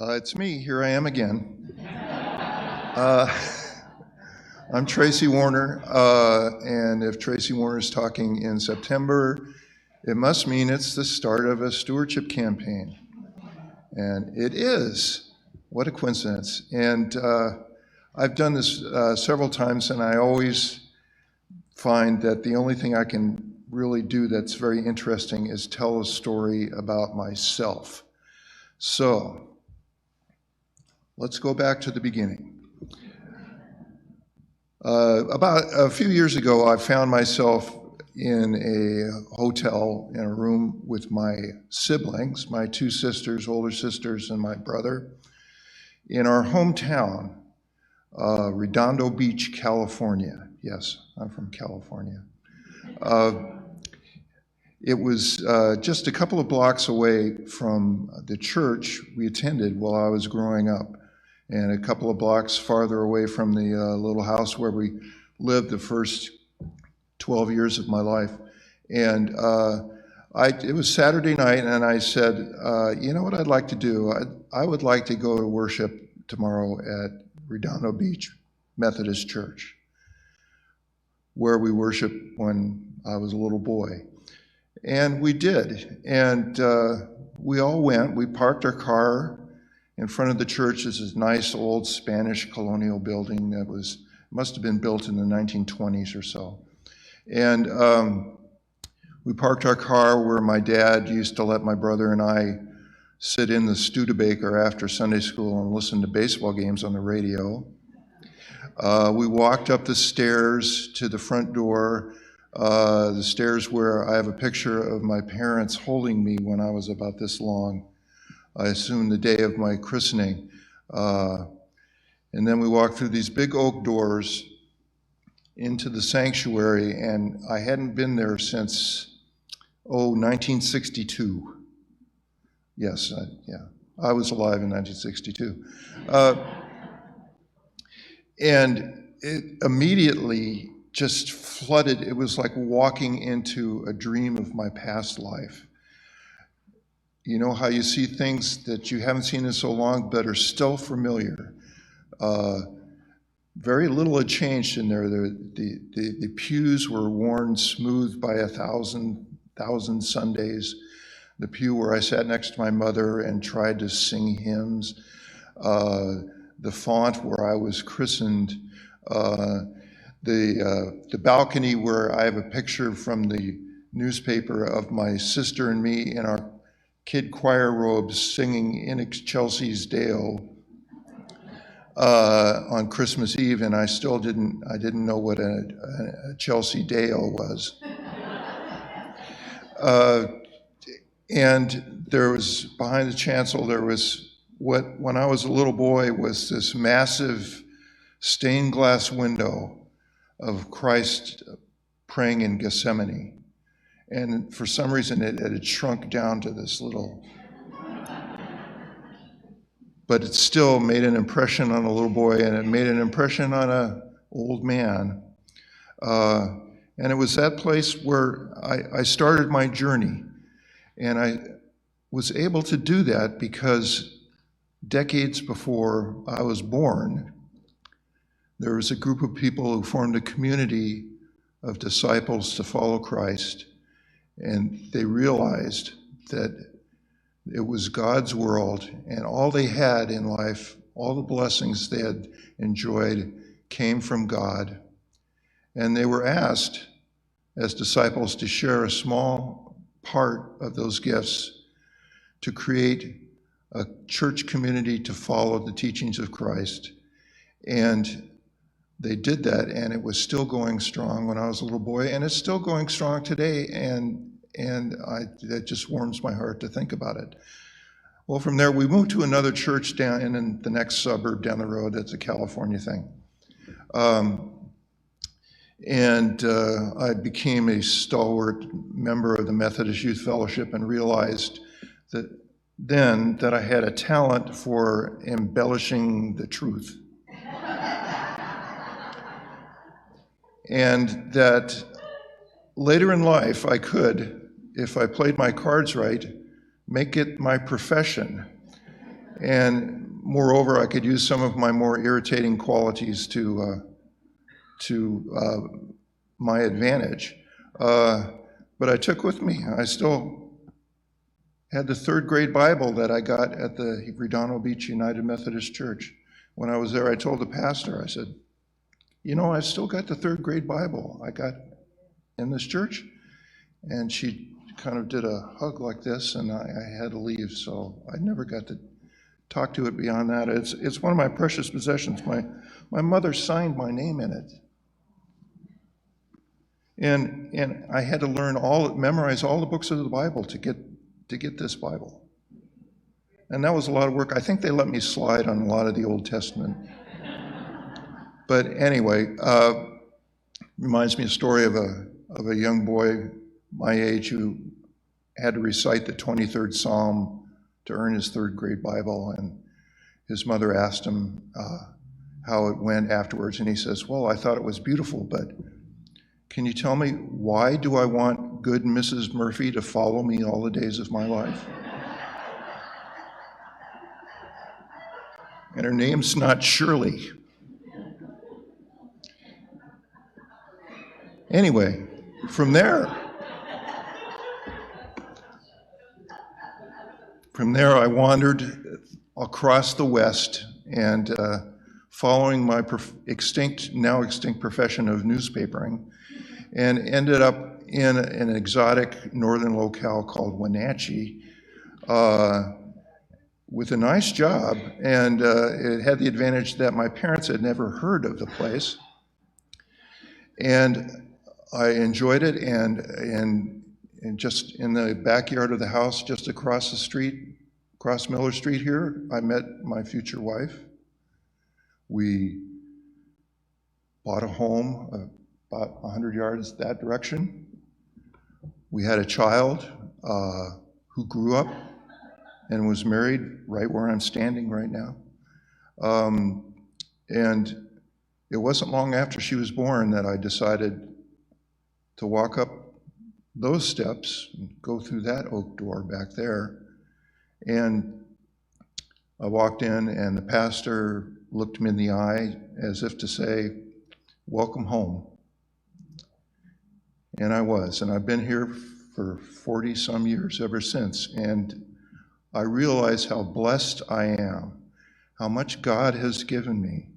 It's me. Here I am again. Uh, I'm Tracy Warner, and if Tracy Warner is talking in September, it must mean it's the start of a stewardship campaign. And it is. What a coincidence. And I've done this several times, and I always find that the only thing I can really do that's very interesting is tell a story about myself. So, let's go back to the beginning. About a few years ago, I found myself in a hotel in a room with my siblings, my two sisters, older sisters, and my brother, in our hometown, Redondo Beach, California. Yes, I'm from California. It was just a couple of blocks away from the church we attended while I was growing up, and a couple of blocks farther away from the little house where we lived the first 12 years of my life. And it was Saturday night, and I said, you know what I'd like to do? I would like to go to worship tomorrow at Redondo Beach Methodist Church, where we worshiped when I was a little boy. And we did, and we all went. We parked our car in front of the church. This is nice old Spanish colonial building that must have been built in the 1920s or so. And we parked our car where my dad used to let my brother and I sit in the Studebaker after Sunday school and listen to baseball games on the radio. We walked up the stairs to the front door, the stairs where I have a picture of my parents holding me when I was about this long. I assume the day of my christening. And then we walked through these big oak doors into the sanctuary, and I hadn't been there since, 1962. Yes, I was alive in 1962. And it immediately just flooded. It was like walking into a dream of my past life. You know how you see things that you haven't seen in so long but are still familiar. Very little had changed in there. The pews were worn smooth by 1,000 Sundays. The pew where I sat next to my mother and tried to sing hymns. The font where I was christened. The balcony where I have a picture from the newspaper of my sister and me in our kid choir robes singing In Excelsis Deo on Christmas Eve, and I didn't know what a Chelsea Deo was. And there was, behind the chancel, there was what, when I was a little boy, was this massive stained glass window of Christ praying in Gethsemane. And for some reason, it had shrunk down to this little, but it still made an impression on a little boy, and it made an impression on an old man. And it was that place where I started my journey. And I was able to do that because decades before I was born, there was a group of people who formed a community of disciples to follow Christ. And they realized that it was God's world, and all they had in life, all the blessings they had enjoyed, came from God. And they were asked as disciples to share a small part of those gifts to create a church community to follow the teachings of Christ. And they did that, and it was still going strong when I was a little boy, and it's still going strong today, and that just warms my heart to think about it. Well, from there, we moved to another church down in the next suburb down the road. That's a California thing. I became a stalwart member of the Methodist Youth Fellowship and realized that I had a talent for embellishing the truth. And that later in life, I could, if I played my cards right, make it my profession And moreover, I could use some of my more irritating qualities to my advantage. But I took with me, I still had the third grade Bible that I got at the Redondo Beach United Methodist Church. When I was there, I told the pastor, I said, you know, I've still got the third grade Bible I got in this church. And she kind of did a hug like this, and I had to leave, so I never got to talk to it beyond that. It's one of my precious possessions. My mother signed my name in it. And I had to memorize all the books of the Bible to get this Bible. And that was a lot of work. I think they let me slide on a lot of the Old Testament. But anyway, reminds me of a story of a young boy my age who had to recite the 23rd Psalm to earn his third grade Bible, and his mother asked him how it went afterwards, and he says, well, I thought it was beautiful, but can you tell me, why do I want good Mrs. Murphy to follow me all the days of my life? And her name's not Shirley. Anyway, from there I wandered across the West and following my now extinct profession of newspapering, and ended up in an exotic northern locale called Wenatchee with a nice job, and it had the advantage that my parents had never heard of the place. And I enjoyed it, and just in the backyard of the house, just across the street, across Miller Street here, I met my future wife. We bought a home about 100 yards that direction. We had a child who grew up and was married right where I'm standing right now. And it wasn't long after she was born that I decided to walk up those steps and go through that oak door back there. And I walked in, and the pastor looked me in the eye as if to say, welcome home. And I was, and I've been here for 40 some years ever since. And I realize how blessed I am, how much God has given me,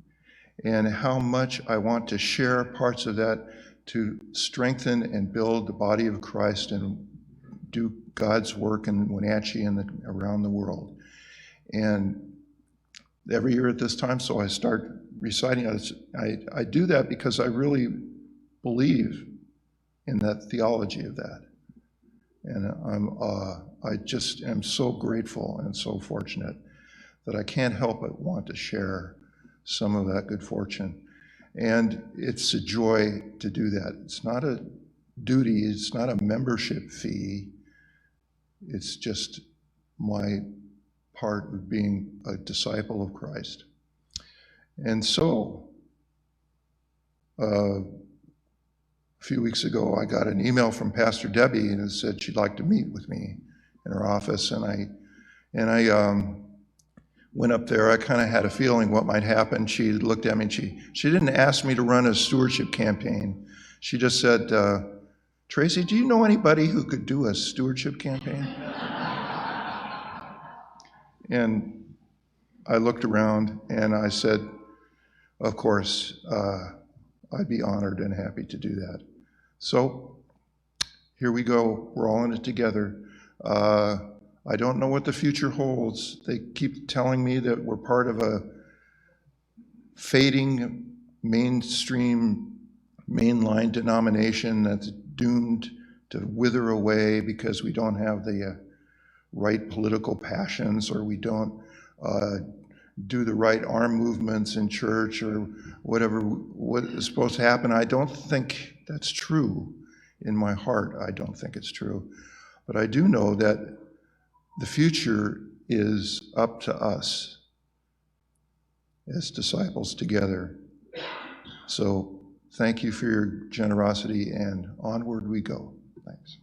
and how much I want to share parts of that to strengthen and build the body of Christ and do God's work in Wenatchee and around the world. And every year at this time, so I start reciting. I do that because I really believe in that theology of that. And I just am so grateful and so fortunate that I can't help but want to share some of that good fortune. And it's a joy to do that. It's not a duty, it's not a membership fee. It's just my part of being a disciple of Christ. And so, a few weeks ago, I got an email from Pastor Debbie, and it said she'd like to meet with me in her office. And I went up there. I kind of had a feeling what might happen. She looked at me, and she didn't ask me to run a stewardship campaign. She just said, Tracy, do you know anybody who could do a stewardship campaign? And I looked around, and I said, of course, I'd be honored and happy to do that. So here we go. We're all in it together. I don't know what the future holds. They keep telling me that we're part of a fading mainstream, mainline denomination that's doomed to wither away because we don't have the right political passions, or we don't do the right arm movements in church, or what is supposed to happen. I don't think that's true. In my heart, I don't think it's true. But I do know that the future is up to us as disciples together. So thank you for your generosity, and onward we go. Thanks.